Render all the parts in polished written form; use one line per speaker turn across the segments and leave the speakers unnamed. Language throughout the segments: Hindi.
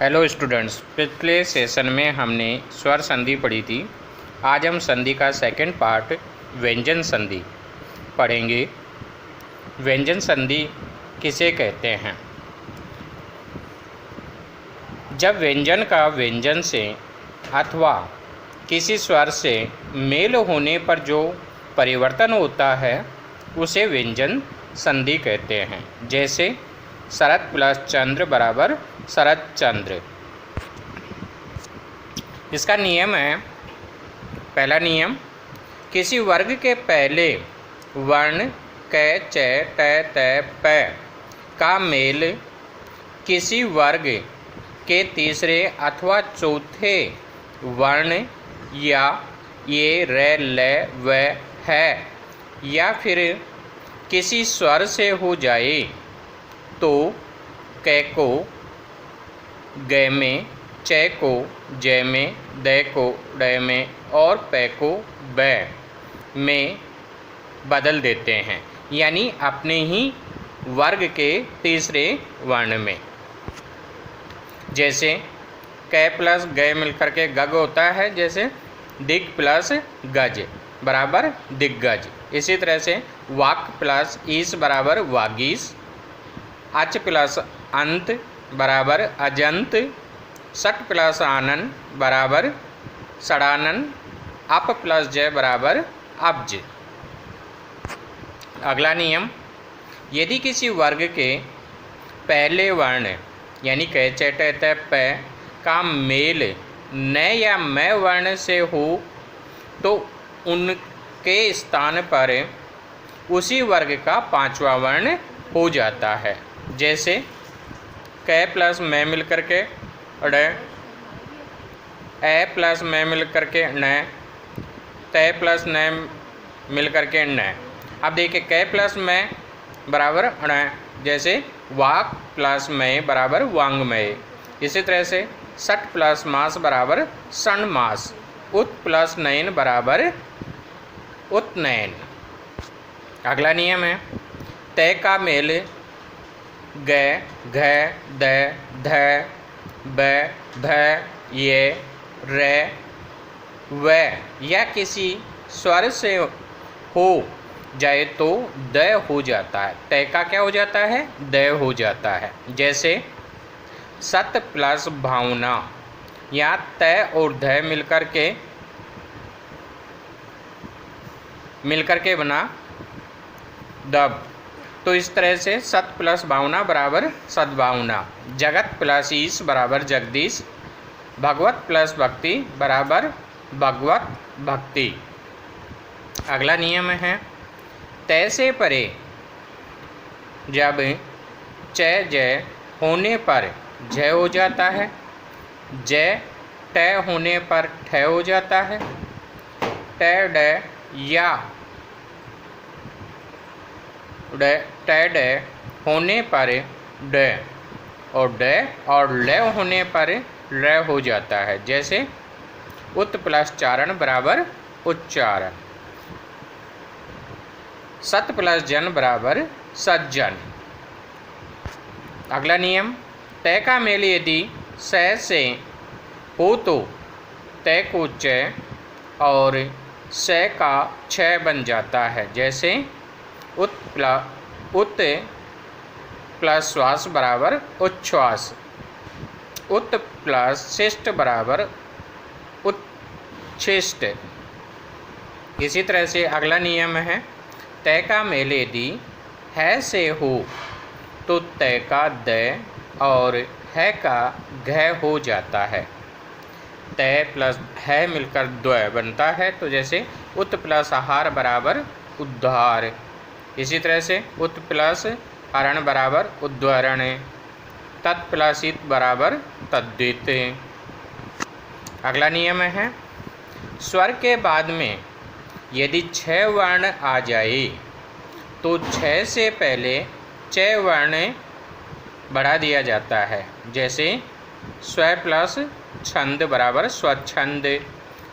हेलो स्टूडेंट्स, पिछले सेशन में हमने स्वर संधि पढ़ी थी। आज हम संधि का सेकंड पार्ट व्यंजन संधि पढ़ेंगे। व्यंजन संधि किसे कहते हैं? जब व्यंजन का व्यंजन से अथवा किसी स्वर से मेल होने पर जो परिवर्तन होता है उसे व्यंजन संधि कहते हैं। जैसे शरद प्लस चंद्र बराबर शरद चंद्र। इसका नियम है, पहला नियम, किसी वर्ग के पहले वर्ण क च ट त प का मेल किसी वर्ग के तीसरे अथवा चौथे वर्ण या ये र ल व है या फिर किसी स्वर से हो जाए तो क को ग में, च को ज में, द को ड में और प को ब में बदल देते हैं, यानी अपने ही वर्ग के तीसरे वर्ण में। जैसे क प्लस ग मिलकर के गग होता है, जैसे दिग प्लस गज बराबर दिग्गज। इसी तरह से वाक प्लस ईस बराबर वागीस, अच प्लस अंत बराबर अजंत, सट प्लस आनन बराबर सड़ानन, अप प्लस जय बराबर अब्ज। अगला नियम, यदि किसी वर्ग के पहले वर्ण यानी क च ट त प का मेल न या म वर्ण से हो तो उनके स्थान पर उसी वर्ग का पांचवा वर्ण हो जाता है। जैसे क प्लस मैं मिल करके ड, ए प्लस मैं मिल करके न, त प्लस न मिल करके न। अब देखिए क प्लस मैं बराबर ण, जैसे वाक प्लस मैं बराबर वांगमय। इसी तरह से सट प्लस मास बराबर षण मास, उत प्लस नयन बराबर उत्नयन। अगला नियम है, तय का मेल ग, घ, द, ध, ब, भ, ये, र, व या किसी स्वर से हो जाए तो द हो जाता है। तय का क्या हो जाता है? द हो जाता है। जैसे सत प्लस भावना या तय और ध मिलकर के बना दब। तो इस तरह से सत प्लस भावना बराबर सद्भावना, जगत प्लस ईश बराबर जगदीश, भगवत प्लस भक्ति बराबर भगवत भक्ति। अगला नियम है, तय से परे जब च जय होने पर जय हो जाता है, जय ट होने पर ठ हो जाता है, ट ड या ट ड होने पर ड और ल होने पर ल हो जाता है। जैसे उत प्लस चारण बराबर उच्चारण, सत प्लस जन बराबर सज्जन। अगला नियम, तय का मेल यदि स से हो तो तय को च और स का छ बन जाता है। जैसे उत प्लस श्वास बराबर उच्छ्वास, उत प्लस शिष्ट बराबर उच्छिष्ट। इसी तरह से अगला नियम है, तय का मेल यदि है से हो तो तय का द और है का घ हो जाता है। तय प्लस है मिलकर द्वय बनता है। तो जैसे उत प्लस आहार बराबर उद्धार, इसी तरह से उत प्लस हरण बराबर उद्वरण, तत् प्लस इत बराबर तद्वित। अगला नियम है, स्वर के बाद में यदि छ वर्ण आ जाए तो छ से पहले च वर्ण बढ़ा दिया जाता है। जैसे स्व प्लस छंद बराबर स्वच्छंद,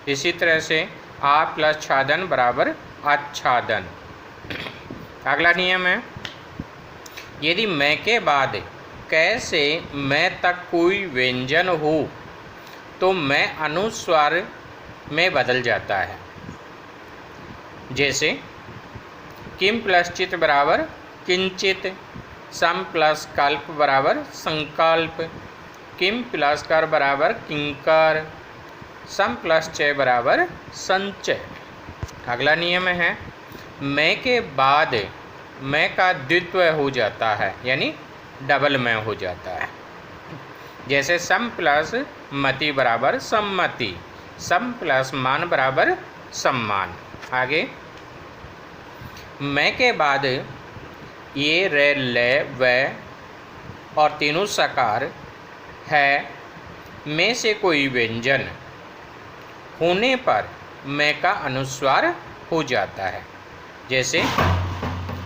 इसी तरह से आ प्लस छादन बराबर आच्छादन। अगला नियम है, यदि मैं के बाद कैसे मैं तक कोई व्यंजन हो तो मैं अनुस्वार में बदल जाता है। जैसे किम प्लस चित बराबर किंचित, सम प्लस कल्प बराबर संकल्प, किम प्लस कर बराबर किंकर, सम प्लस चय बराबर संचय। अगला नियम है मैं के बाद मैं का द्वित्व हो जाता है, यानी डबल मैं हो जाता है। जैसे सम प्लस मति बराबर सम्मति, सम प्लस मान बराबर सम्मान। आगे मैं के बाद ये रे ले व और तीनों सकार है में से कोई व्यंजन होने पर मैं का अनुस्वार हो जाता है। जैसे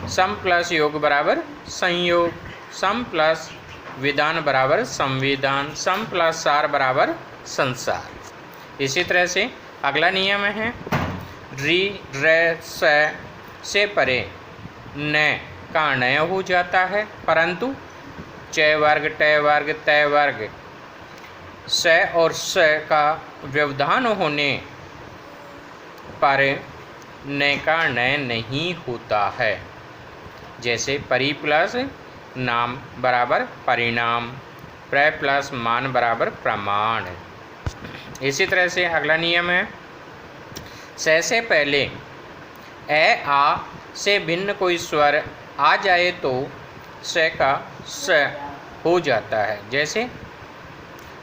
सम प्लस योग बराबर संयोग, सम प्लस विधान बराबर संविधान, सम प्लस सार बराबर संसार। इसी तरह से अगला नियम है री रे से परे न का नय हो जाता है, परंतु चय वर्ग टय वर्ग तय वर्ग स और स का व्यवधान होने पर न का नय नहीं होता है। जैसे परि प्लस नाम बराबर परिणाम, प्र प्लस मान बराबर प्रमाण। इसी तरह से अगला नियम है से पहले ए आ से भिन्न कोई स्वर आ जाए तो स का स हो जाता है। जैसे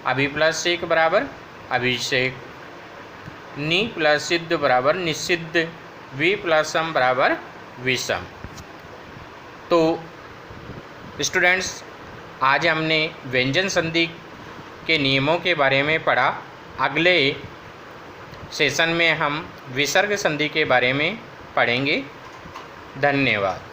अभि प्लस सेक बराबर अभिषेक, नि प्लस सिद्ध बराबर निषिद्ध, वि प्लस सम बराबर विषम। तो स्टूडेंट्स, आज हमने व्यंजन संधि के नियमों के बारे में पढ़ा। अगले सेशन में हम विसर्ग संधि के बारे में पढ़ेंगे। धन्यवाद।